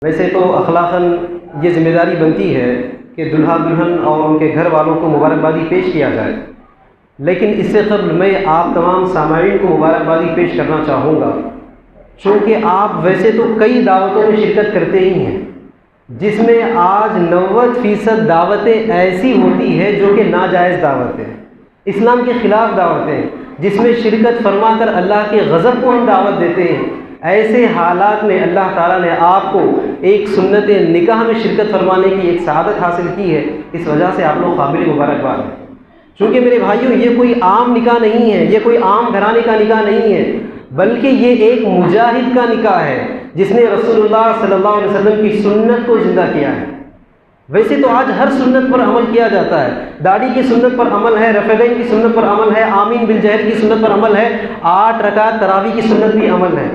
ویسے تو اخلاقاً یہ ذمہ داری بنتی ہے کہ دلہا دلہن اور ان کے گھر والوں کو مبارکبادی پیش کیا جائے، لیکن اس سے قبل میں آپ تمام سامعین کو مبارکبادی پیش کرنا چاہوں گا، چونکہ آپ ویسے تو کئی دعوتوں میں شرکت کرتے ہی ہیں، جس میں آج 90% دعوتیں ایسی ہوتی ہیں جو کہ ناجائز دعوتیں، اسلام کے خلاف دعوتیں، جس میں شرکت فرما کر اللہ کے غضب کو ہم دعوت دیتے ہیں۔ ایسے حالات میں اللہ تعالیٰ نے آپ کو ایک سنت نکاح میں شرکت فرمانے کی ایک سعادت حاصل کی ہے، اس وجہ سے آپ لوگ قابل مبارکباد ہیں۔ چونکہ میرے بھائیوں، یہ کوئی عام نکاح نہیں ہے، یہ کوئی عام گھرانے کا نکاح نہیں ہے، بلکہ یہ ایک مجاہد کا نکاح ہے جس نے رسول اللہ صلی اللہ علیہ وسلم کی سنت کو زندہ کیا ہے۔ ویسے تو آج ہر سنت پر عمل کیا جاتا ہے، داڑھی کی سنت پر عمل ہے، رفعین کی سنت پر عمل ہے، آمین بالجہر کی سنت پر عمل ہے، 8 رکعت تراویح کی سنت بھی عمل ہے،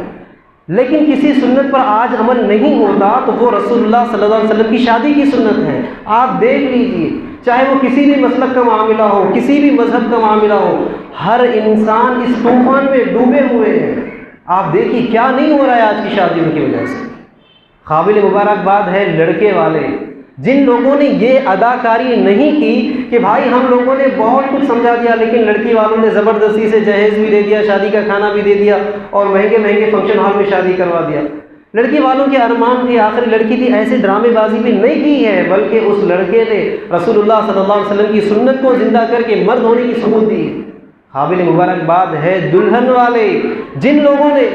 لیکن کسی سنت پر آج عمل نہیں ہوتا تو وہ رسول اللہ صلی اللہ علیہ وسلم کی شادی کی سنت ہے۔ آپ دیکھ لیجئے، چاہے وہ کسی بھی مسلک کا معاملہ ہو، کسی بھی مذہب کا معاملہ ہو، ہر انسان اس طوفان میں ڈوبے ہوئے ہیں۔ آپ دیکھیے کیا نہیں ہو رہا ہے آج کی شادیوں کی وجہ سے۔ قابل مبارکباد ہے لڑکے والے، جن لوگوں نے یہ اداکاری نہیں کی کہ بھائی ہم لوگوں نے بہت کچھ سمجھا دیا، لیکن لڑکی والوں نے زبردستی سے جہیز بھی دے دیا، شادی کا کھانا بھی دے دیا اور مہنگے مہنگے فنکشن ہال میں شادی کروا دیا۔ لڑکی والوں کے ارمان تھی، آخر لڑکی تھی، ایسے ڈرامے بازی بھی نہیں کی ہے، بلکہ اس لڑکے نے رسول اللہ صلی اللہ علیہ وسلم کی سنت کو زندہ کر کے مرد ہونے کی ثبوت دی۔ قابل مبارکباد ہے دلہن والے، جن لوگوں نے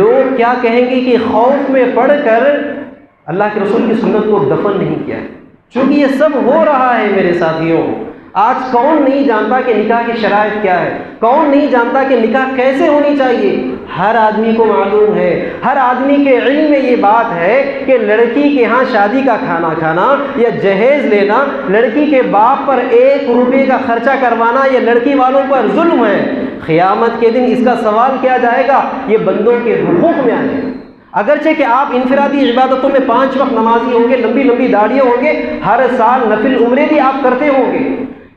لوگ کیا کہیں گے کہ خوف میں پڑھ کر اللہ کے رسول کی سنت کو دفن نہیں کیا ہے۔ چونکہ یہ سب ہو رہا ہے میرے ساتھیوں، آج کون نہیں جانتا کہ نکاح کی شرائط کیا ہے، کون نہیں جانتا کہ نکاح کیسے ہونی چاہیے۔ ہر آدمی کو معلوم ہے، ہر آدمی کے علم میں یہ بات ہے کہ لڑکی کے ہاں شادی کا کھانا کھانا یا جہیز لینا، لڑکی کے باپ پر 1 روپے کا خرچہ کروانا، یہ لڑکی والوں پر ظلم ہے۔ قیامت کے دن اس کا سوال کیا جائے گا، یہ بندوں کے حقوق میں آئے گا۔ اگرچہ کہ آپ انفرادی عبادتوں میں 5 وقت نمازی ہوں گے، لمبی لمبی داڑھیاں ہوں گے، ہر سال نفل عمرے بھی آپ کرتے ہوں گے،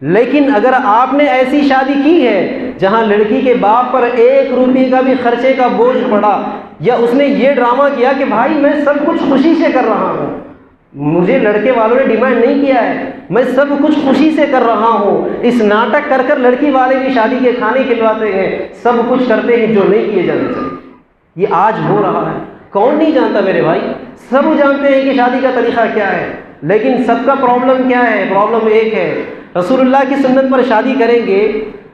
لیکن اگر آپ نے ایسی شادی کی ہے جہاں لڑکی کے باپ پر 1 روپے کا بھی خرچے کا بوجھ پڑا، یا اس نے یہ ڈرامہ کیا کہ بھائی میں سب کچھ خوشی سے کر رہا ہوں، مجھے لڑکے والوں نے ڈیمانڈ نہیں کیا ہے، میں سب کچھ خوشی سے کر رہا ہوں، اس ناٹک کر کر لڑکی والے بھی شادی کے کھانے کھلواتے ہیں، سب کچھ کرتے ہیں جو نہیں کیے جانے چاہیے، یہ آج ہو رہا ہے۔ کون نہیں جانتا میرے بھائی، سب جانتے ہیں کہ شادی کا طریقہ کیا ہے، لیکن سب کا پرابلم کیا ہے؟ پرابلم ایک ہے، رسول اللہ کی سنت پر شادی کریں گے،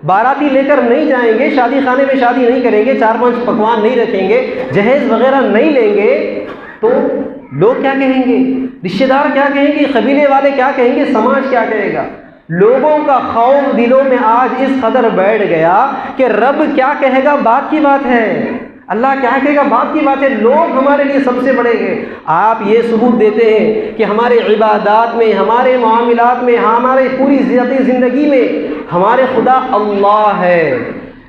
باراتی لے کر نہیں جائیں گے، شادی خانے میں شادی نہیں کریں گے، 4-5 پکوان نہیں رکھیں گے، جہیز وغیرہ نہیں لیں گے، تو لوگ کیا کہیں گے؟ رشتہ دار کیا کہیں گے؟ قبیلے والے کیا کہیں گے؟ سماج کیا کہے گا؟ لوگوں کا خوف دلوں میں آج اس قدر بیٹھ گیا کہ رب کیا کہے گا بات کی بات ہے، اللہ کیا کہے گا بات کی بات ہے، لوگ ہمارے لیے سب سے بڑے ہیں۔ آپ یہ ثبوت دیتے ہیں کہ ہمارے عبادات میں، ہمارے معاملات میں، ہمارے پوری ذاتی زندگی میں ہمارے خدا اللہ ہے،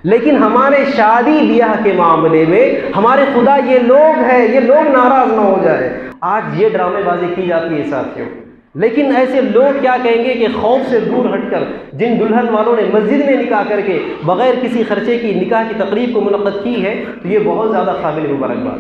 لیکن ہمارے شادی بیاہ کے معاملے میں ہمارے خدا یہ لوگ ہیں، یہ لوگ ناراض نہ ہو جائے۔ آج یہ ڈرامے بازی کی جاتی ہے ساتھیوں، لیکن ایسے لوگ کیا کہیں گے کہ خوف سے دور ہٹ کر جن دلہن والوں نے مسجد میں نکاح کر کے بغیر کسی خرچے کی نکاح کی تقریب کو منعقد کی ہے، تو یہ بہت زیادہ قابل مبارکباد۔